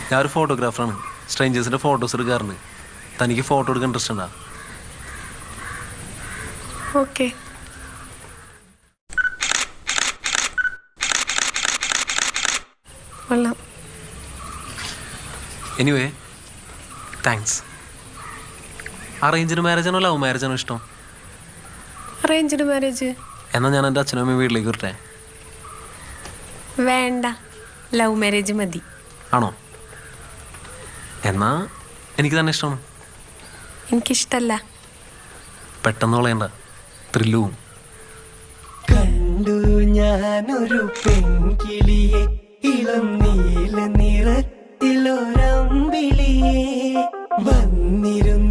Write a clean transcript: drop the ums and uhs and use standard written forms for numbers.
ഞാനൊരു ഫോട്ടോഗ്രാഫറാണ്. സ്ട്രേഞ്ചേഴ്സിൻ്റെ ഫോട്ടോസ് എടുക്കാറുണ്ട്. തനിക്ക് ഫോട്ടോ എടുക്കാൻ ഇൻട്രസ്റ്റ് ഉണ്ടോ? ഓക്കെ. കൊള്ളാം. Anyway thanks. അറേഞ്ച്ഡ് മാരേജാണോ ലവ് മാരേജാണോ ഇഷ്ടം? Arranged marriage. എന്നാൽ ഞാൻ എൻ്റെ അച്ഛനും അമ്മയും വീട്ടിലേക്ക് വരട്ടെ? വേണ്ട, ലവ് മാരേജ് മതി. ആണോ? എന്നാ എനിക്ക് തന്നെ ഇഷ്ടമാണ്. എനിക്കിഷ്ടല്ല. പെട്ടെന്ന് കളയണ്ട, ത്രില്ലും. കണ്ടു ഞാനൊരു പെൺകിളിയെ, ഇളം നീല നിറത്തിലൊരമ്പിളിയെ, വന്നിരുന്നു